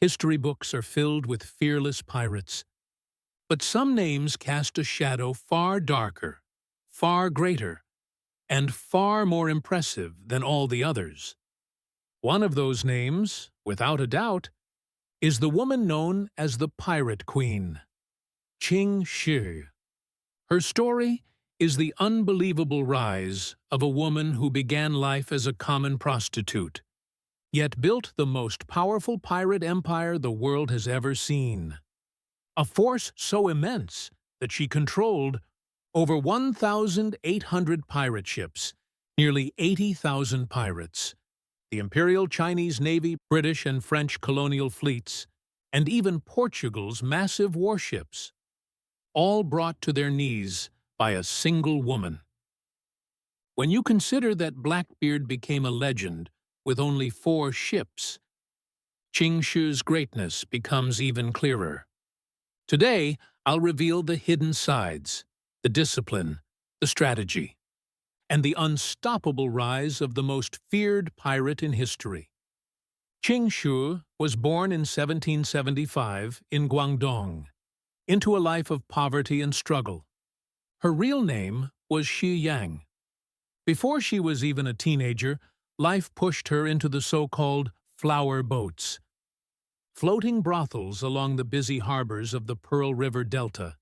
History books are filled with fearless pirates. But some names cast a shadow far darker, far greater, and far more impressive than all the others. One of those names, without a doubt, is the woman known as the Pirate Queen, Ching Shih. Her story is the unbelievable rise of a woman who began life as a common prostitute, yet built the most powerful pirate empire the world has ever seen. A force so immense that she controlled over 1,800 pirate ships, nearly 80,000 pirates, the Imperial Chinese Navy, British and French colonial fleets, and even Portugal's massive warships, all brought to their knees by a single woman. When you consider that Blackbeard became a legend with only 4 ships, Ching Shih's greatness becomes even clearer. Today, I'll reveal the hidden sides, the discipline, the strategy, and the unstoppable rise of the most feared pirate in history. Ching Shih was born in 1775 in Guangdong, into a life of poverty and struggle. Her real name was Shi Yang. Before she was even a teenager, life pushed her into the so-called flower boats, floating brothels along the busy harbors of the Pearl River Delta.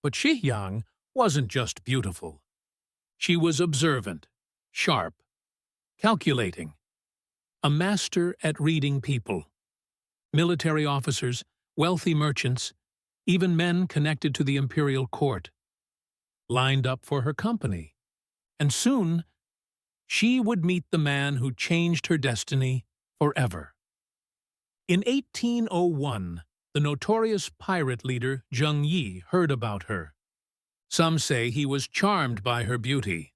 But Shi Yang wasn't just beautiful. She was observant, sharp, calculating, a master at reading people. Military officers, wealthy merchants, even men connected to the imperial court, lined up for her company. And soon, she would meet the man who changed her destiny forever. In 1801, the notorious pirate leader Zheng Yi heard about her. Some say he was charmed by her beauty.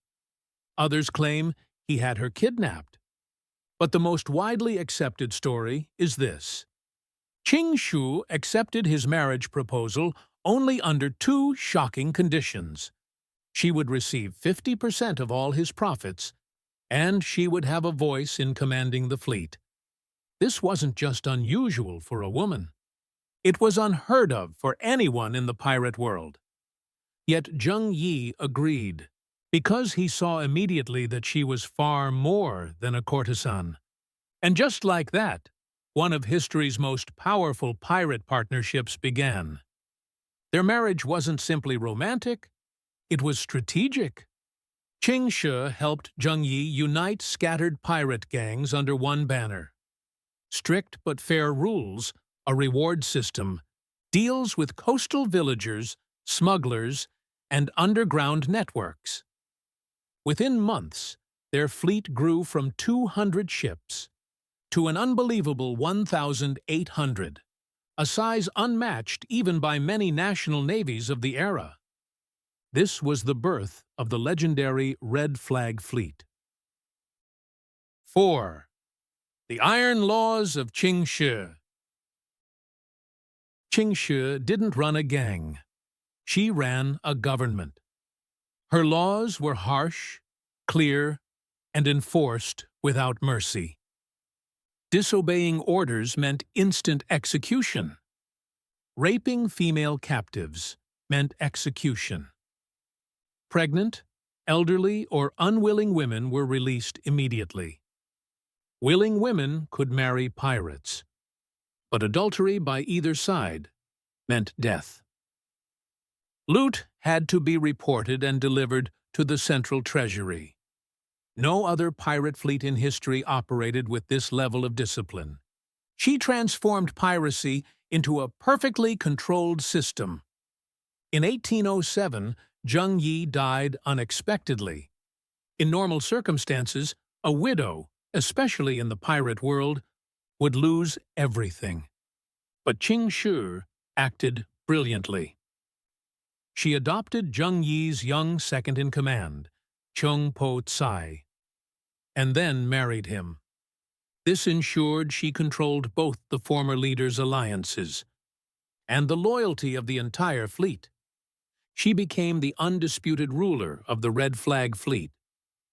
Others claim he had her kidnapped. But the most widely accepted story is this. Ching Shih accepted his marriage proposal only under 2 shocking conditions. She would receive 50% of all his profits, and she would have a voice in commanding the fleet. This wasn't just unusual for a woman. It was unheard of for anyone in the pirate world. Yet Zheng Yi agreed, because he saw immediately that she was far more than a courtesan. And just like that, one of history's most powerful pirate partnerships began. Their marriage wasn't simply romantic, it was strategic. Ching Shih helped Zheng Yi unite scattered pirate gangs under one banner. Strict but fair rules, a reward system, deals with coastal villagers, smugglers, and underground networks. Within months, their fleet grew from 200 ships to an unbelievable 1,800, a size unmatched even by many national navies of the era. This was the birth of the legendary Red Flag Fleet. 4. The Iron Laws of Ching Shih. Ching Shih didn't run a gang. She ran a government. Her laws were harsh, clear, and enforced without mercy. Disobeying orders meant instant execution. Raping female captives meant execution. Pregnant, elderly, or unwilling women were released immediately. Willing women could marry pirates, but adultery by either side meant death. Loot had to be reported and delivered to the central treasury. No other pirate fleet in history operated with this level of discipline. She transformed piracy into a perfectly controlled system. In 1807, Zheng Yi died unexpectedly. In normal circumstances, a widow, especially in the pirate world, would lose everything. But Ching Shih acted brilliantly. She adopted Zheng Yi's young second-in-command, Chung Po Tsai, and then married him. This ensured she controlled both the former leaders' alliances and the loyalty of the entire fleet. She became the undisputed ruler of the Red Flag Fleet,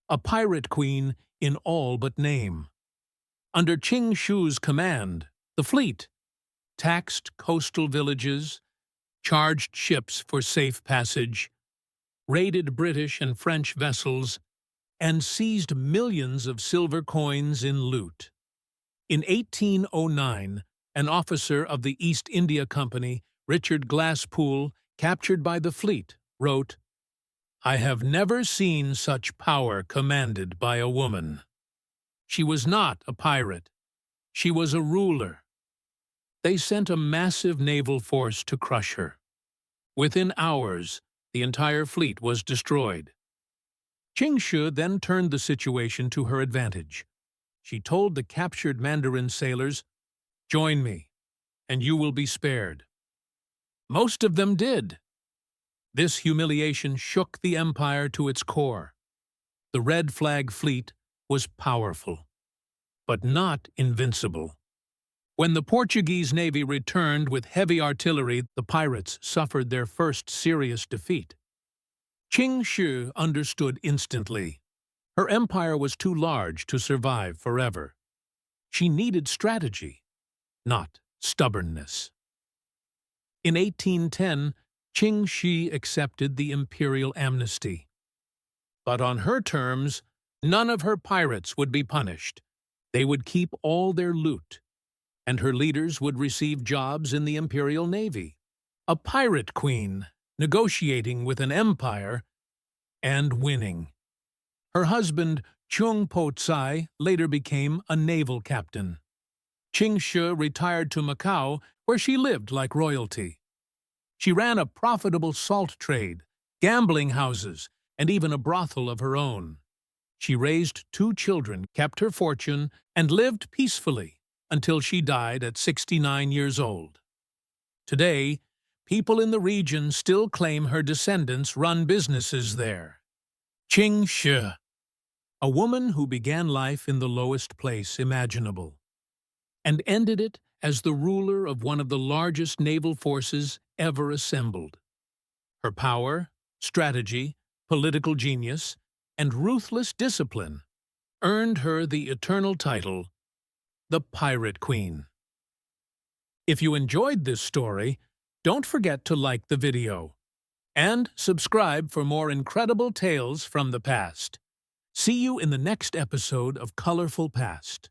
a pirate queen in all but name. Under Ching Shih's command, the fleet, taxed coastal villages, charged ships for safe passage, raided British and French vessels, and seized millions of silver coins in loot. In 1809, an officer of the East India Company, Richard Glasspool, captured by the fleet, wrote, "I have never seen such power commanded by a woman. She was not a pirate. She was a ruler." They sent a massive naval force to crush her. Within hours, the entire fleet was destroyed. Ching Shih then turned the situation to her advantage. She told the captured Mandarin sailors, "Join me, and you will be spared." Most of them did. This humiliation shook the empire to its core. The Red Flag Fleet was powerful, but not invincible. When the Portuguese navy returned with heavy artillery, the pirates suffered their first serious defeat. Ching Shih understood instantly. Her empire was too large to survive forever. She needed strategy, not stubbornness. In 1810, Ching Shih accepted the imperial amnesty. But on her terms, none of her pirates would be punished. They would keep all their loot, and her leaders would receive jobs in the imperial navy. A pirate queen, negotiating with an empire and winning. Her husband, Chung Po Tsai, later became a naval captain. Ching Shih retired to Macau, where she lived like royalty. She ran a profitable salt trade, gambling houses, and even a brothel of her own. She raised 2 children, kept her fortune, and lived peacefully until she died at 69 years old. Today, people in the region still claim her descendants run businesses there. Ching Shih, a woman who began life in the lowest place imaginable, and ended it as the ruler of one of the largest naval forces ever assembled. Her power, strategy, political genius, and ruthless discipline earned her the eternal title, the Pirate Queen. If you enjoyed this story, don't forget to like the video and subscribe for more incredible tales from the past. See you in the next episode of Colorful Past.